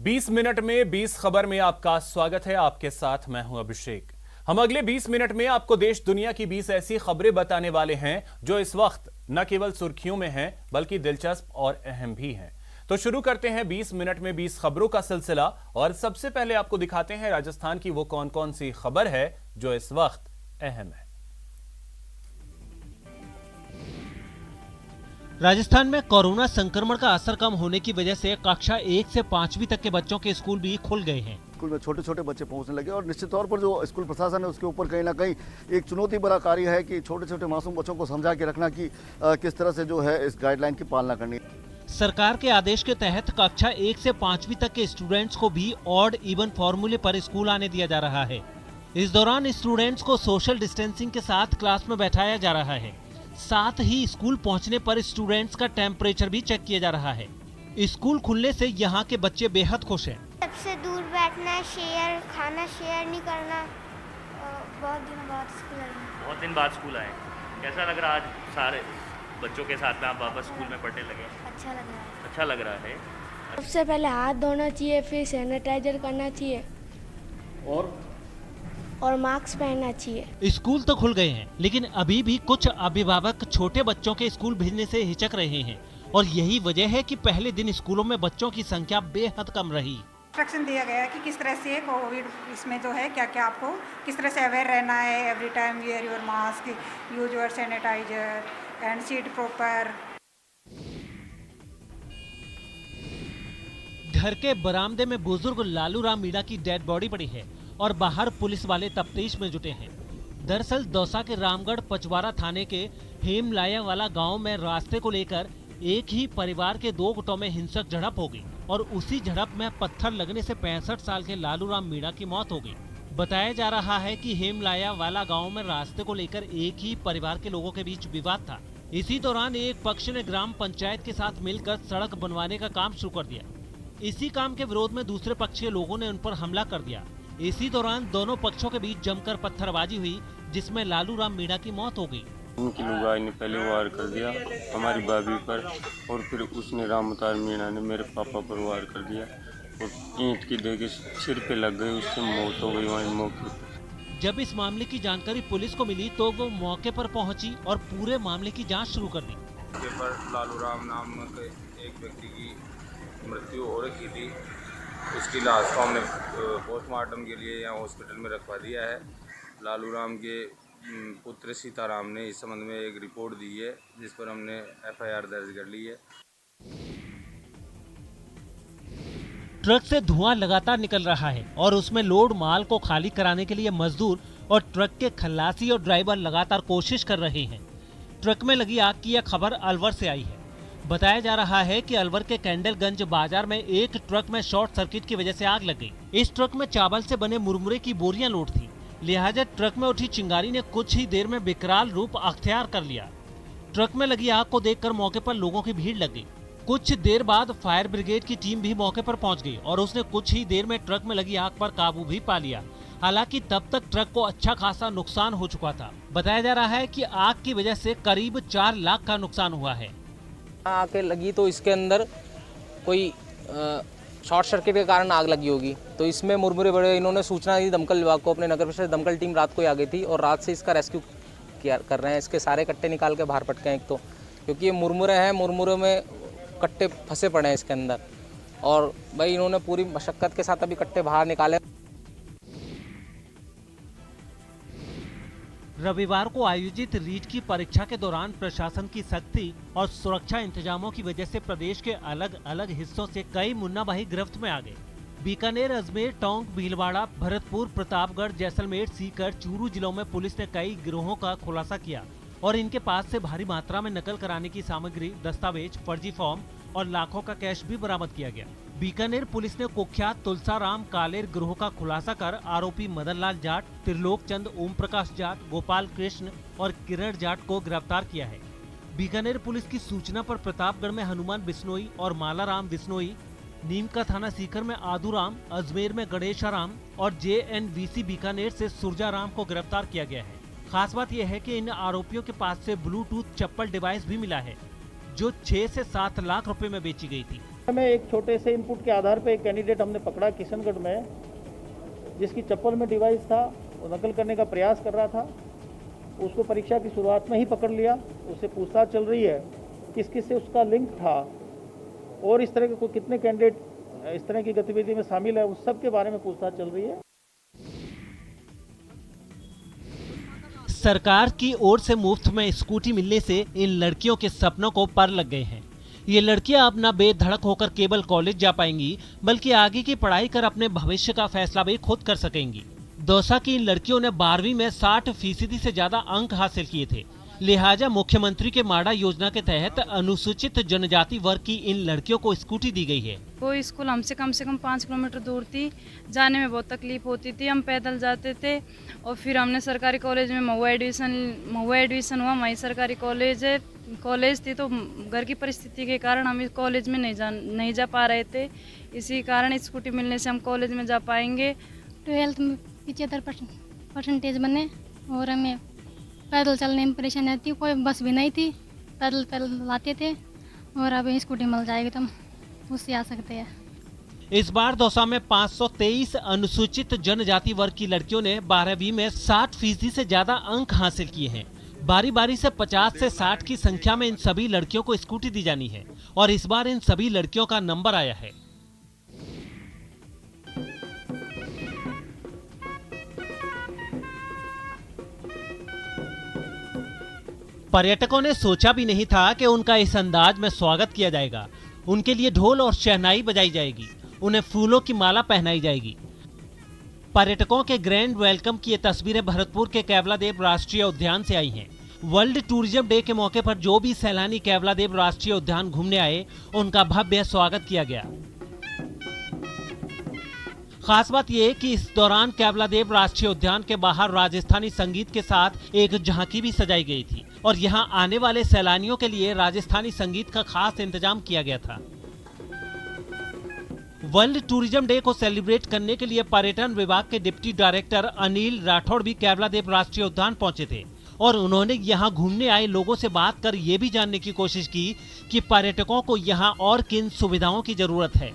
20 minute में 20 खबर में आपका स्वागत है। आपके साथ मैं हूं अभिषेक। हम अगले 20 मिनट में आपको देश दुनिया की 20 ऐसी खबरें बताने वाले हैं जो इस वक्त न केवल सुर्खियों में हैं बल्कि दिलचस्प और अहम भी हैं। तो शुरू करते हैं 20 मिनट में 20 खबरों का सिलसिला और सबसे पहले आपको दिखाते हैं राजस्थान की वो कौन कौन सी खबर है जो इस वक्त अहम है। राजस्थान में कोरोना संक्रमण का असर कम होने की वजह से कक्षा 1 से 5वीं तक के बच्चों के स्कूल भी खुल गए हैं। स्कूल में छोटे छोटे बच्चे पहुंचने लगे और निश्चित तौर पर जो स्कूल प्रशासन है उसके ऊपर कहीं ना कहीं एक चुनौती भरा कार्य है कि छोटे छोटे मासूम बच्चों को समझा के रखना कि किस तरह से जो है इस गाइडलाइन की पालना करनी है। सरकार के आदेश के तहत कक्षा 1 से 5वीं तक के स्टूडेंट्स को भी ऑड इवन फॉर्मूले पर स्कूल आने दिया जा रहा है। इस दौरान स्टूडेंट्स को सोशल डिस्टेंसिंग के साथ क्लास में बैठाया जा रहा है। साथ ही स्कूल पहुंचने पर स्टूडेंट्स का टेम्परेचर भी चेक किया जा रहा है। स्कूल खुलने से यहाँ के बच्चे बेहद खुश हैं। सबसे दूर बैठना, शेयर खाना शेयर नहीं करना। बहुत दिन बाद स्कूल आए। कैसा लग रहा आज सारे बच्चों के साथ में आप वापस स्कूल में पढ़ने लगे? अच्छा लग रहा है। सबसे पहले हाथ धोना चाहिए, फिर सैनिटाइजर करना चाहिए और मास्क पहनना चाहिए। स्कूल तो खुल गए हैं लेकिन अभी भी कुछ अभिभावक छोटे बच्चों के स्कूल भेजने से हिचक रहे हैं और यही वजह है कि पहले दिन स्कूलों में बच्चों की संख्या बेहद कम रही। इंस्ट्रक्शन दिया गया है कि किस तरह से कोविड इसमें जो है क्या क्या आपको किस तरह से अवेयर रहना है। Every time wear your mask, use your sanitiser and seat proper. घर के बरामदे में बुजुर्ग लालू राम मीणा की डेड बॉडी पड़ी है और बाहर पुलिस वाले तफ्तीश में जुटे हैं। दरअसल दौसा के रामगढ़ पचवारा थाने के हेमलाया वाला गांव में रास्ते को लेकर एक ही परिवार के 2 गुटों में हिंसक झड़प हो गई और उसी झड़प में पत्थर लगने से 65 साल के लालू राम मीणा की मौत हो गई। बताया जा रहा है कि हेमलाया वाला गांव में रास्ते को लेकर एक ही परिवार के लोगों के बीच विवाद था। इसी दौरान एक पक्ष ने ग्राम पंचायत के साथ मिलकर सड़क बनवाने का काम शुरू कर दिया। इसी काम के विरोध में दूसरे पक्ष के लोगों ने उन पर हमला कर दिया। इसी दौरान दोनों पक्षों के बीच जमकर पत्थरबाजी हुई जिसमें लालू राम मीणा की मौत हो गई। उनकी लुगाई ने पहले वार कर दिया हमारी भाभी पर और फिर उसने रामतार मीणा ने मेरे पापा पर वार कर दिया और ईंट की देके सिर पे लग गई, उससे मौत हो गई वहीं मौके पर। जब इस मामले की जानकारी पुलिस को मिली तो वो मौके पर पहुंची और पूरे मामले की जांच शुरू कर दी। पर लालू राम नाम के एक व्यक्ति की मृत्यु हो रखी थी। उसकी लाश को हमने पोस्टमार्टम के लिए यहाँ हॉस्पिटल में रखवा दिया है। लालू राम के पुत्र सीताराम ने इस संबंध में एक रिपोर्ट दी है जिस पर हमने एफआईआर दर्ज कर ली है। ट्रक से धुआं लगातार निकल रहा है और उसमें लोड माल को खाली कराने के लिए मजदूर और ट्रक के खलासी और ड्राइवर लगातार कोशिश कर रहे हैं। ट्रक में लगी आग की यह खबर अलवर से आई है। बताया जा रहा है कि अलवर के कैंडलगंज बाजार में एक ट्रक में शॉर्ट सर्किट की वजह से आग लग गई। इस ट्रक में चावल से बने मुरमुरे की बोरियां लोड थी, लिहाजा ट्रक में उठी चिंगारी ने कुछ ही देर में विकराल रूप अख्तियार कर लिया। ट्रक में लगी आग को देखकर मौके पर लोगों की भीड़ लग गई। कुछ देर बाद फायर ब्रिगेड की टीम भी मौके पर पहुंच गई और उसने कुछ ही देर में ट्रक में लगी आग पर काबू भी पा लिया। हालांकि तब तक ट्रक को अच्छा खासा नुकसान हो चुका था। बताया जा रहा है कि आग की वजह से करीब 4 लाख का नुकसान हुआ है। आके लगी तो इसके अंदर कोई शॉर्ट सर्किट के कारण आग लगी होगी। तो इसमें मुरमुरे बड़े इन्होंने सूचना दी दमकल विभाग को। अपने नगर परिषद दमकल टीम रात को आ गई थी और रात से इसका रेस्क्यू कर रहे हैं। इसके सारे कट्टे निकाल के बाहर पटके हैं एक तो, क्योंकि ये मुरमुरे हैं, मुरमुरे में कट्टे फंसे पड़े हैं इसके अंदर और भाई इन्होंने पूरी मशक्कत के साथ अभी कट्टे बाहर निकाले। रविवार को आयोजित रीट की परीक्षा के दौरान प्रशासन की सख्ती और सुरक्षा इंतजामों की वजह से प्रदेश के अलग अलग हिस्सों से कई मुन्नाभाई गिरफ्त में आ गए। बीकानेर, अजमेर, टोंक, भीलवाड़ा, भरतपुर, प्रतापगढ़, जैसलमेर, सीकर, चूरू जिलों में पुलिस ने कई गिरोहों का खुलासा किया और इनके पास से भारी मात्रा में नकल कराने की सामग्री, दस्तावेज, फर्जी फॉर्म और लाखों का कैश भी बरामद किया गया। बीकानेर पुलिस ने कुख्यात तुलसाराम कालेर गिरोह का खुलासा कर आरोपी मदन लाल जाट, त्रिलोक चंद, ओम प्रकाश जाट, गोपाल कृष्ण और किरण जाट को गिरफ्तार किया है। बीकानेर पुलिस की सूचना पर प्रतापगढ़ में हनुमान बिश्नोई और मालाराम बिश्नोई, नीम का थाना सीकर में आदूराम, अजमेर में गणेशाराम और JNVC बीकानेर से सुरजाराम को गिरफ्तार किया गया है। खास बात यह है कि इन आरोपियों के पास से ब्लूटूथ चप्पल डिवाइस भी मिला है। जो 6 से 7 लाख रुपए में बेची गई थी। में एक छोटे से इनपुट के आधार पर एक कैंडिडेट हमने पकड़ा किशनगढ़ में, जिसकी चप्पल में डिवाइस था, वो नकल करने का प्रयास कर रहा था। उसको परीक्षा की शुरुआत में ही पकड़ लिया। उससे पूछताछ चल रही है किस किस से उसका लिंक था और इस तरह के कितने कैंडिडेट इस तरह की गतिविधि में शामिल है, उस सब के बारे में पूछताछ चल रही है। सरकार की ओर से मुफ्त में स्कूटी मिलने से इन लड़कियों के सपनों को पर लग गए हैं। ये लड़कियां अब न बेधड़क होकर केवल कॉलेज जा पाएंगी, बल्कि आगे की पढ़ाई कर अपने भविष्य का फैसला भी खुद कर सकेंगी। दौसा की इन लड़कियों ने 12वीं में 60% से ज्यादा अंक हासिल किए थे। लिहाजा मुख्यमंत्री के माडा योजना के तहत अनुसूचित जनजाति वर्ग की इन लड़कियों को स्कूटी दी गई है। वो स्कूल हमसे कम से कम 5 किलोमीटर दूर थी, जाने में बहुत तकलीफ होती थी। हम पैदल जाते थे और फिर हमने सरकारी कॉलेज में महुआ एडमिशन हुआ। वहीं सरकारी कॉलेज थी, तो घर की परिस्थिति के कारण हम इस कॉलेज में नहीं जा पा रहे थे। इसी कारण स्कूटी मिलने से हम कॉलेज में जा पाएंगे। 12th में 75% बने और हमें पैदल चलने में परेशानी आती, कोई बस भी नहीं थी, पैदल आते थे और अब स्कूटी मिल जाएगी तो हम उससे आ सकते हैं। इस बार दौसा में 523 अनुसूचित जनजाति वर्ग की लड़कियों ने 12वीं में 60% से ज्यादा अंक हासिल किए हैं। बारी बारी से 50 से 60 की संख्या में इन सभी लड़कियों को स्कूटी दी जानी है और इस बार इन सभी लड़कियों का नंबर आया है। पर्यटकों ने सोचा भी नहीं था कि उनका इस अंदाज में स्वागत किया जाएगा। उनके लिए ढोल और शहनाई बजाई जाएगी, उन्हें फूलों की माला पहनाई जाएगी। पर्यटकों के ग्रैंड वेलकम की ये तस्वीरें भरतपुर के केवलादेव राष्ट्रीय उद्यान से आई हैं। वर्ल्ड टूरिज्म डे के मौके पर जो भी सैलानी केवलादेव राष्ट्रीय उद्यान घूमने आए, उनका भव्य स्वागत किया गया। खास बात यह कि इस दौरान केवलादेव राष्ट्रीय उद्यान के बाहर राजस्थानी संगीत के साथ एक झांकी भी सजाई गई थी और यहां आने वाले सैलानियों के लिए राजस्थानी संगीत का खास इंतजाम किया गया था। वर्ल्ड टूरिज्म डे को सेलिब्रेट करने के लिए पर्यटन विभाग के डिप्टी डायरेक्टर अनिल राठौड़ भी केवलादेव राष्ट्रीय उद्यान पहुंचे थे और उन्होंने यहां घूमने आए लोगों से बात कर ये भी जानने की कोशिश की कि पर्यटकों को यहां और किन सुविधाओं की जरूरत है।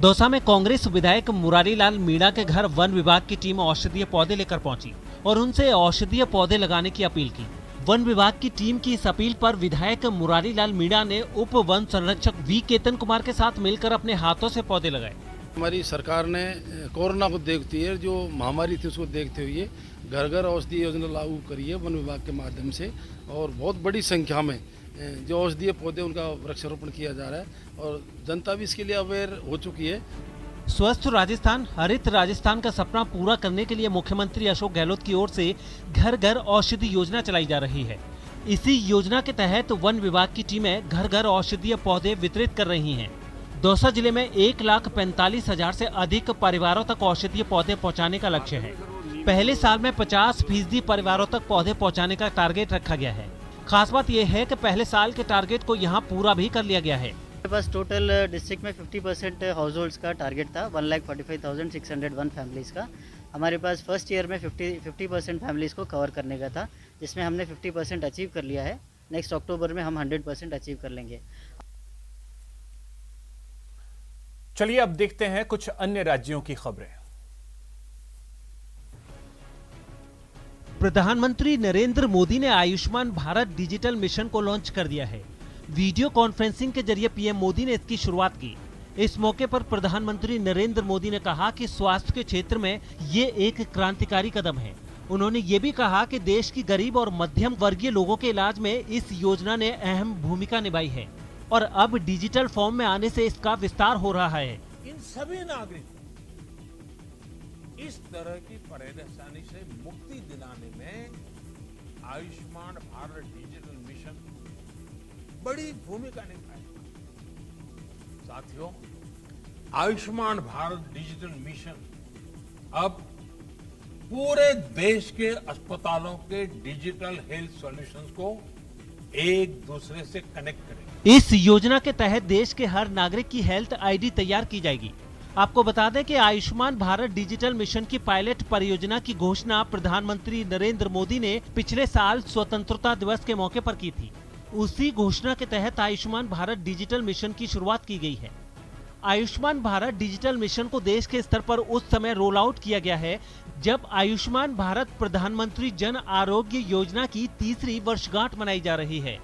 दौसा में कांग्रेस विधायक मुरारीलाल मीणा के घर वन विभाग की टीम औषधीय पौधे लेकर पहुंची और उनसे औषधीय पौधे लगाने की अपील की। वन विभाग की टीम की इस अपील पर विधायक मुरारीलाल मीणा ने उप वन संरक्षक वी केतन कुमार के साथ मिलकर अपने हाथों से पौधे लगाए। हमारी सरकार ने कोरोना को देखते हुए, जो महामारी थी उसको देखते हुए घर घर औषधीय योजना लागू करी है वन विभाग के माध्यम से और बहुत बड़ी संख्या में जो औषधीय पौधे उनका वृक्षारोपण किया जा रहा है और जनता भी इसके लिए अवेयर हो चुकी है। स्वस्थ राजस्थान, हरित राजस्थान का सपना पूरा करने के लिए मुख्यमंत्री अशोक गहलोत की ओर से घर घर औषधि योजना चलाई जा रही है। इसी योजना के तहत वन विभाग की टीमें घर घर औषधीय पौधे वितरित कर रही हैं। दौसा जिले में 1,45,000 से अधिक परिवारों तक औषधीय पौधे पहुंचाने का लक्ष्य है। पहले साल में 50% परिवारों तक पौधे पहुंचाने का टारगेट रखा गया है। खास बात यह है कि पहले साल के टारगेट को यहां पूरा भी कर लिया गया है। हमारे पास टोटल डिस्ट्रिक्ट में 50% हाउस होल्ड्स का टारगेट था, 1,45,601 फैमिलीज़ का। हमारे पास फर्स्ट ईयर में 50% फैमिलीज़ को कवर करने का था, जिसमें हमने 50% अचीव कर लिया है। नेक्स्ट अक्टूबर में हम 100% अचीव कर लेंगे। चलिए अब देखते हैं कुछ अन्य राज्यों की खबरें। प्रधानमंत्री नरेंद्र मोदी ने आयुष्मान भारत डिजिटल मिशन को लॉन्च कर दिया है। वीडियो कॉन्फ्रेंसिंग के जरिए पीएम मोदी ने इसकी शुरुआत की। इस मौके पर प्रधानमंत्री नरेंद्र मोदी ने कहा कि स्वास्थ्य के क्षेत्र में ये एक क्रांतिकारी कदम है। उन्होंने ये भी कहा कि देश की गरीब और मध्यम वर्गीय लोगों के इलाज में इस योजना ने अहम भूमिका निभाई है और अब डिजिटल फॉर्म में आने से इसका विस्तार हो रहा है। इन सभी नागरिकों इस तरह की परेशानी से मुक्ति दिलाने में आयुष्मान भारत डिजिटल मिशन बड़ी भूमिका निभाएगा। साथियों, आयुष्मान भारत डिजिटल मिशन अब पूरे देश के अस्पतालों के डिजिटल हेल्थ सॉल्यूशंस को एक दूसरे से कनेक्ट करेगा। इस योजना के तहत देश के हर नागरिक की हेल्थ आईडी तैयार की जाएगी। आपको बता दें कि आयुष्मान भारत डिजिटल मिशन की पायलट परियोजना की घोषणा प्रधानमंत्री नरेंद्र मोदी ने पिछले साल स्वतंत्रता दिवस के मौके पर की थी। उसी घोषणा के तहत आयुष्मान भारत डिजिटल मिशन की शुरुआत की गई है। आयुष्मान भारत डिजिटल मिशन को देश के स्तर पर उस समय रोल आउट किया गया है जब आयुष्मान भारत प्रधानमंत्री जन आरोग्य योजना की तीसरी वर्षगांठ मनाई जा रही है।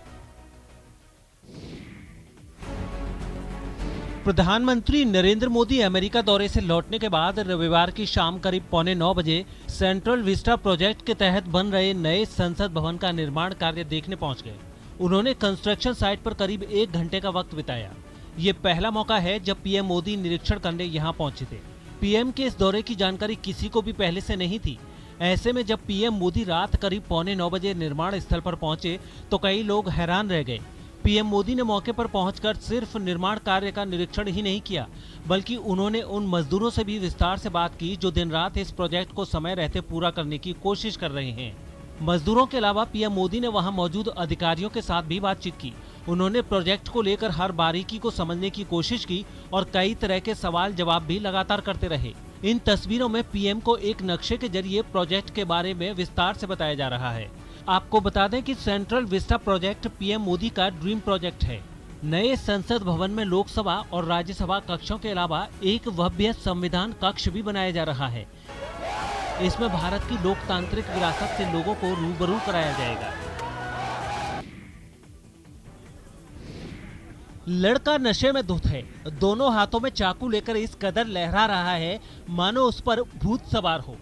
प्रधानमंत्री नरेंद्र मोदी अमेरिका दौरे से लौटने के बाद रविवार की शाम करीब 8:45 बजे सेंट्रल विस्टा प्रोजेक्ट के तहत बन रहे नए संसद भवन का निर्माण कार्य देखने पहुंच गए। उन्होंने कंस्ट्रक्शन साइट पर करीब 1 घंटे का वक्त बिताया। ये पहला मौका है जब पीएम मोदी निरीक्षण करने यहां पहुंचे थे। पीएम के इस दौरे की जानकारी किसी को भी पहले से नहीं थी। ऐसे में जब पीएम मोदी रात करीब 8:45 बजे निर्माण स्थल पर पहुंचे तो कई लोग हैरान रह गए। पीएम मोदी ने मौके पर पहुंचकर सिर्फ निर्माण कार्य का निरीक्षण ही नहीं किया, बल्कि उन्होंने उन मजदूरों से भी विस्तार से बात की जो दिन रात इस प्रोजेक्ट को समय रहते पूरा करने की कोशिश कर रहे हैं। मजदूरों के अलावा पीएम मोदी ने वहां मौजूद अधिकारियों के साथ भी बातचीत की। उन्होंने प्रोजेक्ट को लेकर हर बारीकी को समझने की कोशिश की और कई तरह के सवाल जवाब भी लगातार करते रहे। इन तस्वीरों में पीएम को एक नक्शे के जरिए प्रोजेक्ट के बारे में विस्तार से बताया जा रहा है। आपको बता दें कि central Vista project PM Modi का ड्रीम प्रोजेक्ट है। नए संसद भवन में लोकसभा और राज्यसभा कक्षों के अलावा एक भव्य संविधान कक्ष भी बनाया जा रहा है। इसमें भारत की लोकतांत्रिक विरासत से लोगों को रूबरू कराया जाएगा। लड़का नशे में धुत है। दोनों हाथों में चाकू लेकर इस कदर लहरा रहा है मानो उस पर भूत सवार हो।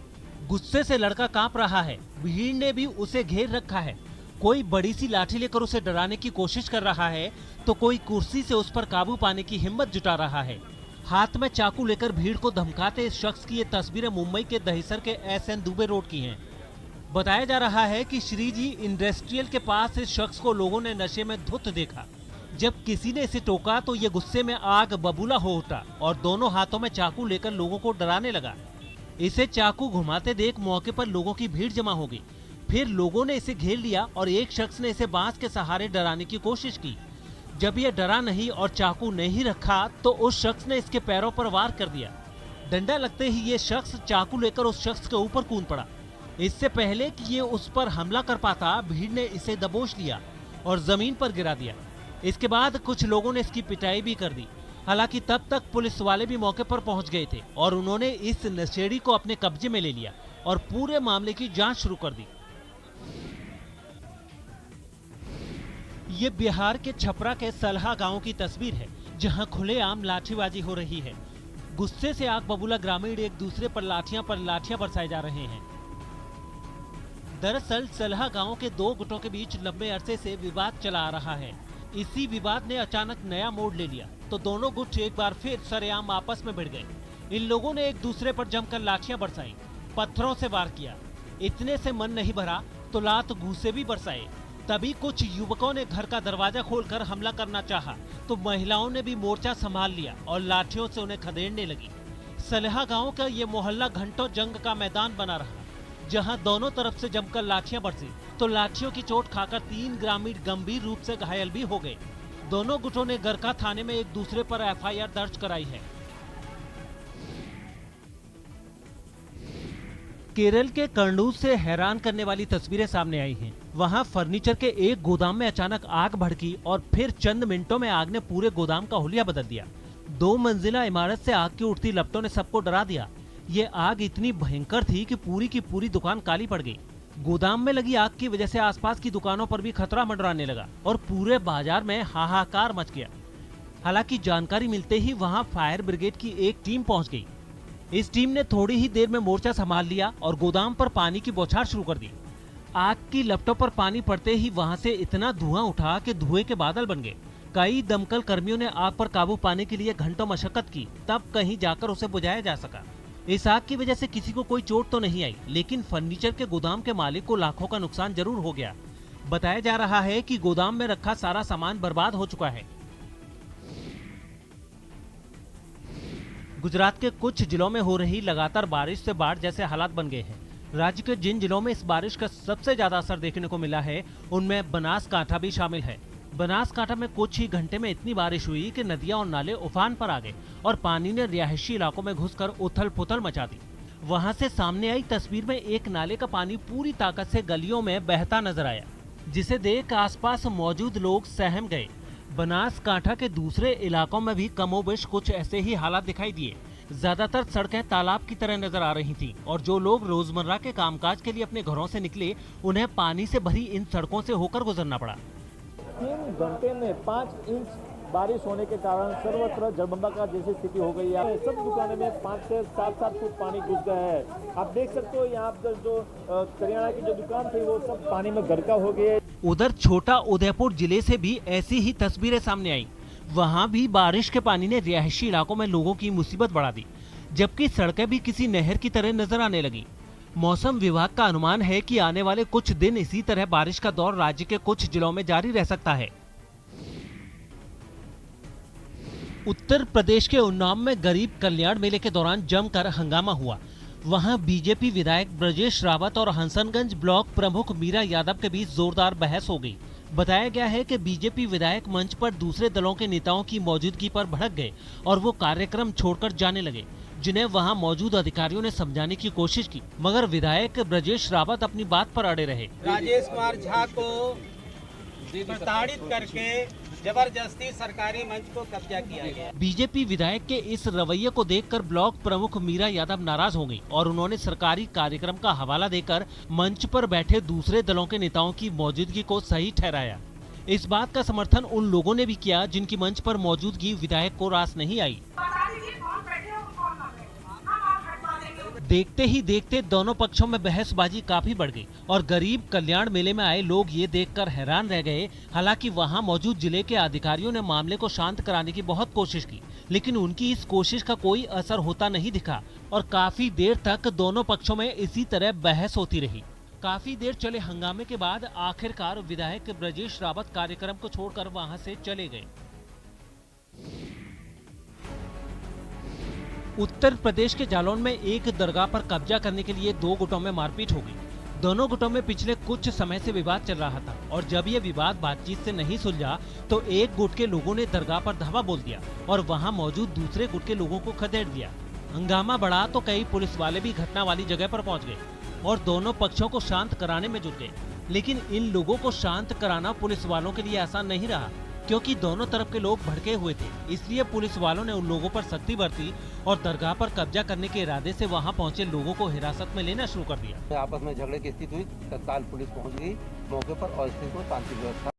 गुस्से से लड़का कांप रहा है। भीड़ ने भी उसे घेर रखा है। कोई बड़ी सी लाठी लेकर उसे डराने की कोशिश कर रहा है तो कोई कुर्सी से उस पर काबू पाने की हिम्मत जुटा रहा है। हाथ में चाकू लेकर भीड़ को धमकाते इस शख्स की ये तस्वीरें मुंबई के दहिसर के एसएन दुबे रोड की हैं। बताया जा रहा है कि श्रीजी इंडस्ट्रियल के पास इस शख्स को लोगों ने नशे में धुत देखा। जब किसी ने इसे टोका तो ये गुस्से में आग बबूला हो उठा और दोनों हाथों में चाकू लेकर लोगों को डराने लगा। इसे चाकू घुमाते देख मौके पर लोगों की भीड़ जमा हो गई। फिर लोगों ने इसे घेर लिया और एक शख्स ने इसे बांस के सहारे डराने की कोशिश की। जब यह डरा नहीं और चाकू नहीं रखा तो उस शख्स ने इसके पैरों पर वार कर दिया। डंडा लगते ही ये शख्स चाकू लेकर उस शख्स के ऊपर कूद पड़ा। इससे पहले कि ये उस पर हमला कर पाता, भीड़ ने इसे दबोच लिया और जमीन पर गिरा दिया। इसके बाद कुछ लोगों ने इसकी पिटाई भी कर दी। हालांकि तब तक पुलिस वाले भी मौके पर पहुंच गए थे और उन्होंने इस नशेड़ी को अपने कब्जे में ले लिया और पूरे मामले की जांच शुरू कर दी। ये बिहार के छपरा के सलहा गांव की तस्वीर है, जहां खुलेआम लाठीबाजी हो रही है। गुस्से से आग बबूला ग्रामीण एक दूसरे पर लाठियां बरसाए जा रहे हैं। दरअसल सलहा गांव के दो गुटों के बीच लंबे अरसे से विवाद चला आ रहा है। इसी विवाद ने अचानक नया मोड़ ले लिया तो दोनों गुट एक बार फिर सरेआम आपस में भिड़ गए। इन लोगों ने एक दूसरे पर जमकर लाठियां बरसाई, पत्थरों से वार किया। इतने से मन नहीं भरा तो लात घूंसे भी बरसाए। तभी कुछ युवकों ने घर का दरवाजा खोलकर हमला करना चाहा तो महिलाओं ने भी मोर्चा संभाल लिया और लाठियों से उन्हें खदेड़ने लगी। सलहा गांव का ये मोहल्ला घंटों जंग का मैदान बना रहा, जहां दोनों तरफ से जमकर लाठियां बरसी तो लाठियों की चोट खाकर 3 ग्रामीण गंभीर रूप से घायल भी हो गए। दोनों गुटों ने गरका थाने में एक दूसरे पर एफआईआर दर्ज कराई है। केरल के कर्नूल से हैरान करने वाली तस्वीरें सामने आई हैं। वहां फर्नीचर के एक गोदाम में अचानक आग भड़की और फिर चंद मिनटों में आग ने पूरे गोदाम का हुलिया बदल दिया। 2 मंजिला इमारत से आग की उठती लपटों ने सबको डरा दिया। ये आग इतनी भयंकर थी कि पूरी की पूरी दुकान काली पड़ गई। गोदाम में लगी आग की वजह से आसपास की दुकानों पर भी खतरा मंडराने लगा और पूरे बाजार में हाहाकार मच गया। हालांकि जानकारी मिलते ही वहां फायर ब्रिगेड की एक टीम पहुंच गई। इस टीम ने थोड़ी ही देर में मोर्चा संभाल लिया और गोदाम पर पानी की बौछार शुरू कर दी। आग की लपटों पर पानी पड़ते ही वहां से इतना धुआं उठा कि धुएं के बादल बन गए। कई दमकल कर्मियों ने आग पर काबू पाने के लिए घंटों मशक्कत की, तब कहीं जाकर उसे बुझाया जा सका। इस आग की वजह से किसी को कोई चोट तो नहीं आई, लेकिन फर्नीचर के गोदाम के मालिक को लाखों का नुकसान जरूर हो गया। बताया जा रहा है कि गोदाम में रखा सारा सामान बर्बाद हो चुका है। गुजरात के कुछ जिलों में हो रही लगातार बारिश से बाढ़ जैसे हालात बन गए हैं। राज्य के जिन जिलों में इस बारिश का सबसे ज्यादा असर देखने को मिला है, उनमें बनासकांठा भी शामिल है। बनासकांठा में कुछ ही घंटे में इतनी बारिश हुई कि नदियां और नाले उफान पर आ गए और पानी ने रिहायशी इलाकों में घुसकर उथल-पुथल मचा दी। वहां से सामने आई तस्वीर में एक नाले का पानी पूरी ताकत से गलियों में बहता नजर आया, जिसे देख आसपास मौजूद लोग सहम गए। बनासकांठा के दूसरे इलाकों में भी कमोबेश कुछ ऐसे ही हालात दिखाई दिए। ज्यादातर सड़कें तालाब की तरह नजर आ रही थीं और जो लोग रोजमर्रा के कामकाज के लिए अपने घरों से निकले, उन्हें पानी से भरी इन सड़कों से होकर गुजरना पड़ा। 3 घंटे में 5 इंच बारिश होने के कारण सर्वत्र जलबंबाकार जैसी स्थिति हो गई है। सब दुकानों में 5 से 7 फुट पानी घुस गया है। आप देख सकते हो यहाँ पर जो करियाना की जो दुकान थी वो सब पानी में गरका हो गए। उधर छोटा उदयपुर जिले से भी ऐसी ही तस्वीरें सामने आई। वहां भी बारिश के पानी ने रिहायशी इलाकों में लोगों की मुसीबत बढ़ा दी, जबकि सड़कें भी किसी नहर की तरह नजर आने लगी। मौसम विभाग का अनुमान है कि आने वाले कुछ दिन इसी तरह बारिश का दौर राज्य के कुछ जिलों में जारी रह सकता है। उत्तर प्रदेश के उन्नाव में गरीब कल्याण मेले के दौरान जमकर हंगामा हुआ। वहां बीजेपी विधायक ब्रजेश रावत और हंसनगंज ब्लॉक प्रमुख मीरा यादव के बीच जोरदार बहस हो गई। बताया गया है कि बीजेपी विधायक मंच पर दूसरे दलों के नेताओं की मौजूदगी पर भड़क गए और वो कार्यक्रम छोड़कर जाने लगे, जिन्हें वहां मौजूद अधिकारियों ने समझाने की कोशिश की, मगर विधायक ब्रजेश रावत अपनी बात पर अड़े रहे। राजेश कुमार झा को प्रताड़ित करके जबरदस्ती सरकारी मंच को कब्जा किया गया। बीजेपी विधायक के इस रवैये को देखकर ब्लॉक प्रमुख मीरा यादव नाराज हो गई और उन्होंने सरकारी कार्यक्रम का हवाला देकर मंच पर बैठे दूसरे दलों के नेताओं की मौजूदगी को सही ठहराया। इस बात का समर्थन उन लोगों ने भी किया जिनकी मंच पर मौजूदगी विधायक को रास नहीं आई। देखते ही देखते दोनों पक्षों में बहसबाजी काफी बढ़ गई और गरीब कल्याण मेले में आए लोग ये देखकर हैरान रह गए। हालांकि वहां मौजूद जिले के अधिकारियों ने मामले को शांत कराने की बहुत कोशिश की, लेकिन उनकी इस कोशिश का कोई असर होता नहीं दिखा और काफी देर तक दोनों पक्षों में इसी तरह बहस होती रही। काफी देर चले हंगामे के बाद आखिरकार विधायक ब्रजेश रावत कार्यक्रम को छोड़कर वहां से चले गए। उत्तर प्रदेश के जालौन में एक दरगाह पर कब्जा करने के लिए 2 गुटों में मारपीट हो गई। दोनों गुटों में पिछले कुछ समय से विवाद चल रहा था और जब ये विवाद बातचीत से नहीं सुलझा तो एक गुट के लोगों ने दरगाह पर धावा बोल दिया और वहां मौजूद दूसरे गुट के लोगों को खदेड़ दिया। हंगामा बढ़ा तो कई पुलिस वाले भी घटना वाली जगह पर पहुंच गए और दोनों पक्षों को शांत कराने में जुट गए। लेकिन इन लोगों को शांत कराना पुलिस वालों के लिए आसान नहीं रहा, क्योंकि दोनों तरफ के लोग भड़के हुए थे। इसलिए पुलिस वालों ने उन लोगों पर सख्ती बरती और दरगाह पर कब्जा करने के इरादे से वहां पहुंचे लोगों को हिरासत में लेना शुरू कर दिया। आपस में झगड़े की स्थिति हुई, तत्काल पुलिस पहुंच गई मौके पर और स्थिति को शांति व्यवस्था